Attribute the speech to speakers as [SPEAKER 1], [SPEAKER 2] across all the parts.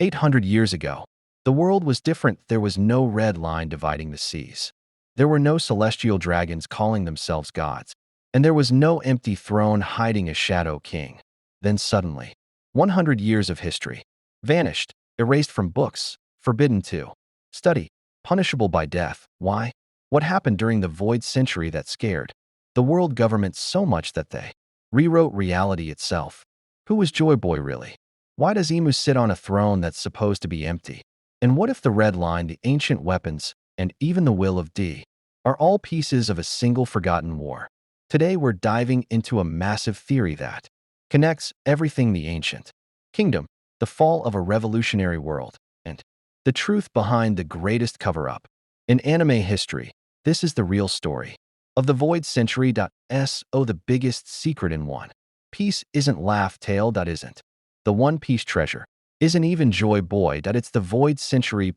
[SPEAKER 1] 800 years ago, the world was different. There was no red line dividing the seas. There were no celestial dragons calling themselves gods. And there was no empty throne hiding a shadow king. Then suddenly, 100 years of history vanished, erased from books, forbidden to study, punishable by death. Why? What happened during the void century that scared the world government so much that they rewrote reality itself? Who was Joy Boy really? Why does Emu sit on a throne that's supposed to be empty? And what if the red line, the ancient weapons, and even the will of D are all pieces of a single forgotten war? Today we're diving into a massive theory that connects everything: the ancient kingdom, the fall of a revolutionary world, and the truth behind the greatest cover-up in anime history. This is the real story of the Void Century. The biggest secret in One Piece isn't Laugh Tale. That isn't the One Piece treasure. Isn't even Joy Boy. That it's the Void Century.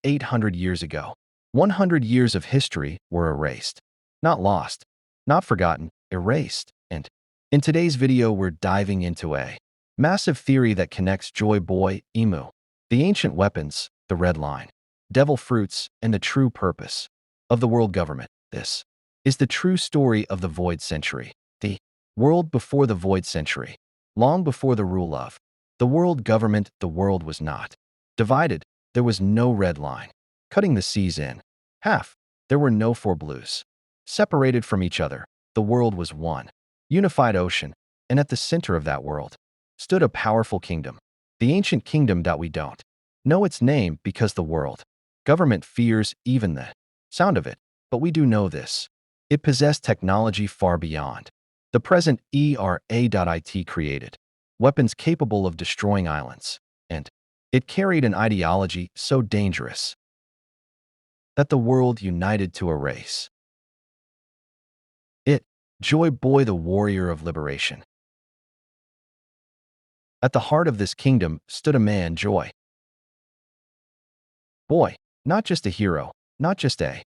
[SPEAKER 1] 800 years ago, 100 years of history were erased. Not lost, not forgotten, erased. And in today's video, we're diving into a massive theory that connects Joy Boy, Emu, the ancient weapons, the red line, devil fruits, and the true purpose of the world government. This is the true story of the Void Century, the world before the Void Century, long before the rule of the world government. The world was not divided. There was no red line cutting the seas in half. There were no four blues separated from each other. The world was one unified ocean, and at the center of that world stood a powerful kingdom, the ancient kingdom. We don't know its name because the world government fears even the sound of it, but we do know this: it possessed technology far beyond the present. It created weapons capable of destroying islands, and it carried an ideology so dangerous that the world united to erase it. Joy Boy, the warrior of liberation. At the heart of this kingdom stood a man, Joy Boy, not just a hero, not just a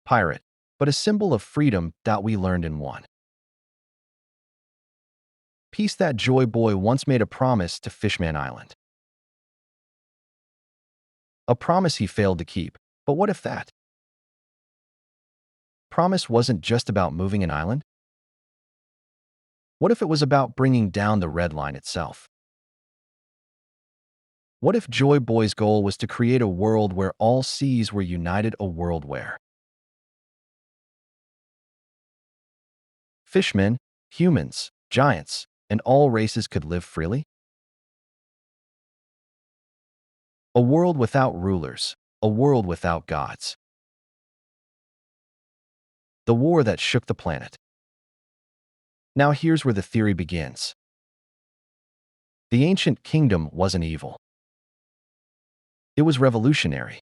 [SPEAKER 1] pirate, but a symbol of freedom that we learned in One Piece. That Joy Boy once made a promise to Fishman Island. A promise he failed to keep. But what if that promise wasn't just about moving an island? What if it was about bringing down the red line itself? What if Joy Boy's goal was to create a world where all seas were united, a world where fishmen, humans, giants, and all races could live freely? A world without rulers, a world without gods. The war that shook the planet. Now here's where the theory begins. The ancient kingdom wasn't evil. It was revolutionary.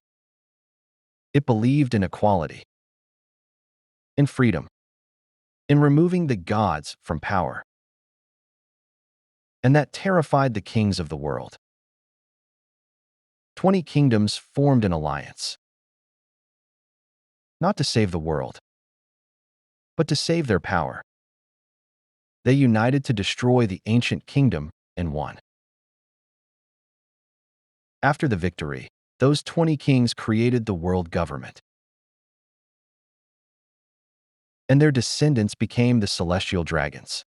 [SPEAKER 1] It believed in equality, in freedom, in removing the gods from power. And that terrified the kings of the world. 20 kingdoms formed an alliance, not to save the world, but to save their power. They united to destroy the ancient kingdom and won. After the victory, those 20 kings created the world government. And their descendants became the celestial dragons.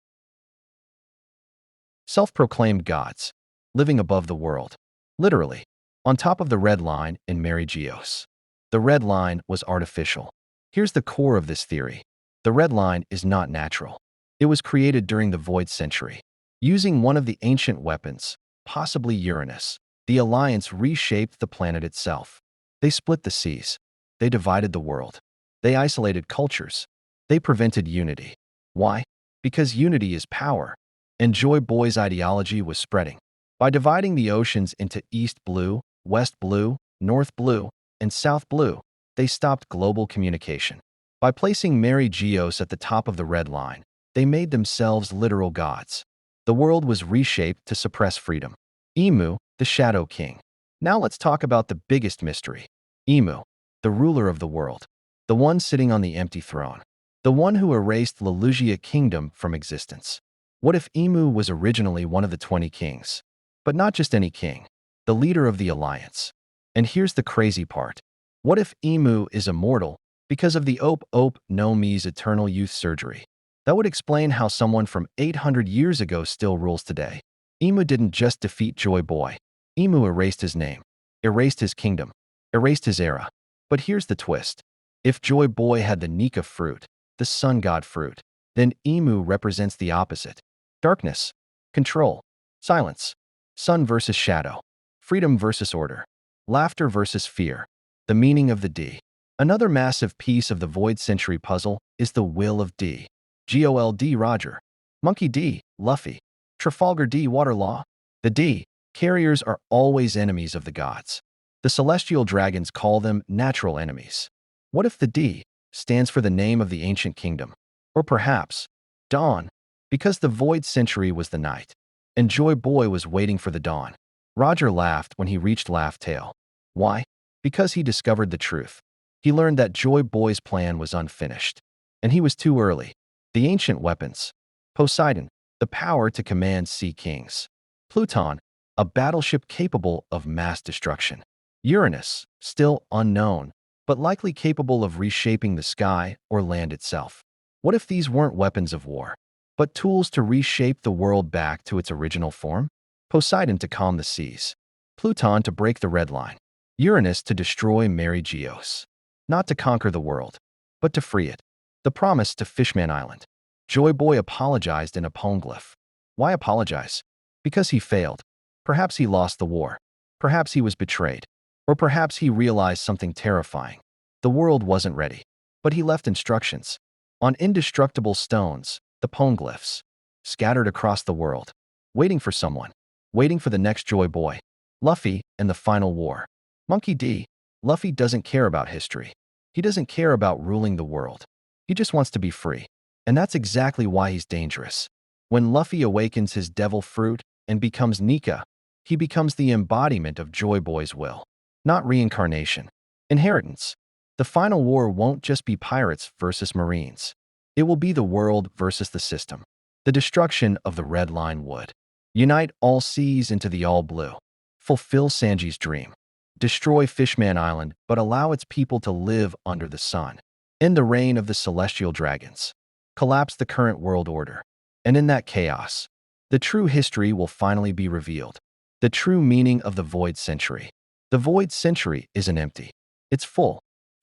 [SPEAKER 1] Self-proclaimed gods, living above the world, literally, on top of the red line in Mary Geos. The red line was artificial. Here's the core of this theory. The red line is not natural. It was created during the Void Century. Using one of the ancient weapons, possibly Uranus, the Alliance reshaped the planet itself. They split the seas. They divided the world. They isolated cultures. They prevented unity. Why? Because unity is power. And Joy Boy's ideology was spreading. By dividing the oceans into East Blue, West Blue, North Blue, and South Blue, they stopped global communication. By placing Mary Geos at the top of the red line, they made themselves literal gods. The world was reshaped to suppress freedom. Emu, the Shadow King. Now let's talk about the biggest mystery. Emu, the ruler of the world. The one sitting on the empty throne. The one who erased Lelugia Kingdom from existence. What if Emu was originally one of the 20 kings? But not just any king, the leader of the alliance. And here's the crazy part. What if Imu is immortal because of the Ope no Mi's eternal youth surgery? That would explain how someone from 800 years ago still rules today. Imu didn't just defeat Joy Boy. Imu erased his name, erased his kingdom, erased his era. But here's the twist. If Joy Boy had the Nika fruit, the sun god fruit, then Imu represents the opposite. Darkness, control, silence, sun versus shadow, freedom versus order, laughter versus fear, the meaning of the D. Another massive piece of the Void Century puzzle is the will of D. Gold Roger, Monkey D, Luffy, Trafalgar D, Waterlaw. The D carriers are always enemies of the gods. The celestial dragons call them natural enemies. What if the D stands for the name of the ancient kingdom? Or perhaps dawn, because the Void Century was the night, and Joy Boy was waiting for the dawn. Roger laughed when he reached Laugh Tale. Why? Because he discovered the truth. He learned that Joy Boy's plan was unfinished, and he was too early. The ancient weapons. Poseidon, the power to command sea kings. Pluton, a battleship capable of mass destruction. Uranus, still unknown, but likely capable of reshaping the sky or land itself. What if these weren't weapons of war, but tools to reshape the world back to its original form? Poseidon to calm the seas. Pluton to break the red line. Uranus to destroy Mary Geos. Not to conquer the world, but to free it. The promise to Fishman Island. Joy Boy apologized in a poneglyph. Why apologize? Because he failed. Perhaps he lost the war. Perhaps he was betrayed. Or perhaps he realized something terrifying. The world wasn't ready. But he left instructions. On indestructible stones, the poneglyphs. Scattered across the world. Waiting for someone. Waiting for the next Joy Boy. Luffy and the final war. Monkey D. Luffy doesn't care about history. He doesn't care about ruling the world. He just wants to be free. And that's exactly why he's dangerous. When Luffy awakens his devil fruit and becomes Nika, he becomes the embodiment of Joy Boy's will. Not reincarnation. Inheritance. The final war won't just be pirates versus marines. It will be the world versus the system. The destruction of the Red Line would unite all seas into the all blue. Fulfill Sanji's dream. Destroy Fishman Island, but allow its people to live under the sun. End the reign of the celestial dragons. Collapse the current world order. And in that chaos, the true history will finally be revealed. The true meaning of the Void Century. The Void Century isn't empty. It's full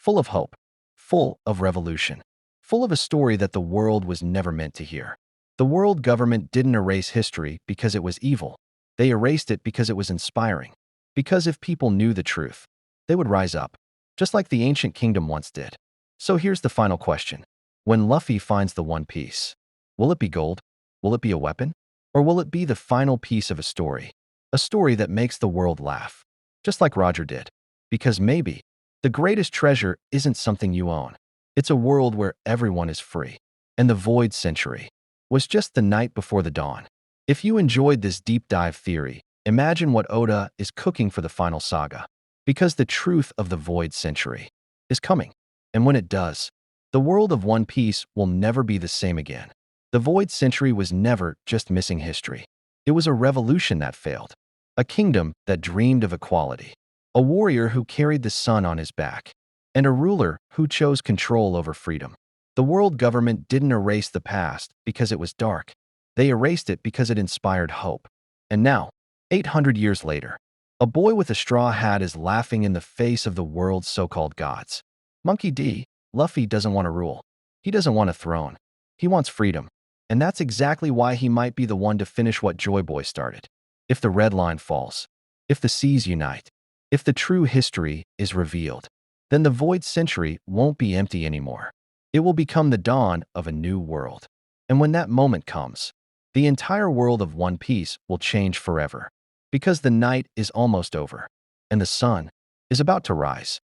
[SPEAKER 1] of hope, full of revolution, full of a story that the world was never meant to hear. The world government didn't erase history because it was evil. They erased it because it was inspiring. Because if people knew the truth, they would rise up, just like the ancient kingdom once did. So here's the final question. When Luffy finds the One Piece, will it be gold? Will it be a weapon? Or will it be the final piece of a story? A story that makes the world laugh, just like Roger did. Because maybe the greatest treasure isn't something you own. It's a world where everyone is free. And the Void Century was just the night before the dawn. If you enjoyed this deep dive theory, imagine what Oda is cooking for the final saga. Because the truth of the Void Century is coming. And when it does, the world of One Piece will never be the same again. The Void Century was never just missing history. It was a revolution that failed. A kingdom that dreamed of equality. A warrior who carried the sun on his back. And a ruler who chose control over freedom. The world government didn't erase the past because it was dark. They erased it because it inspired hope. And now, 800 years later, a boy with a straw hat is laughing in the face of the world's so-called gods. Monkey D. Luffy doesn't want to rule. He doesn't want a throne. He wants freedom. And that's exactly why he might be the one to finish what Joy Boy started. If the red line falls, if the seas unite, if the true history is revealed, then the Void Century won't be empty anymore. It will become the dawn of a new world. And when that moment comes, the entire world of One Piece will change forever. Because the night is almost over, and the sun is about to rise.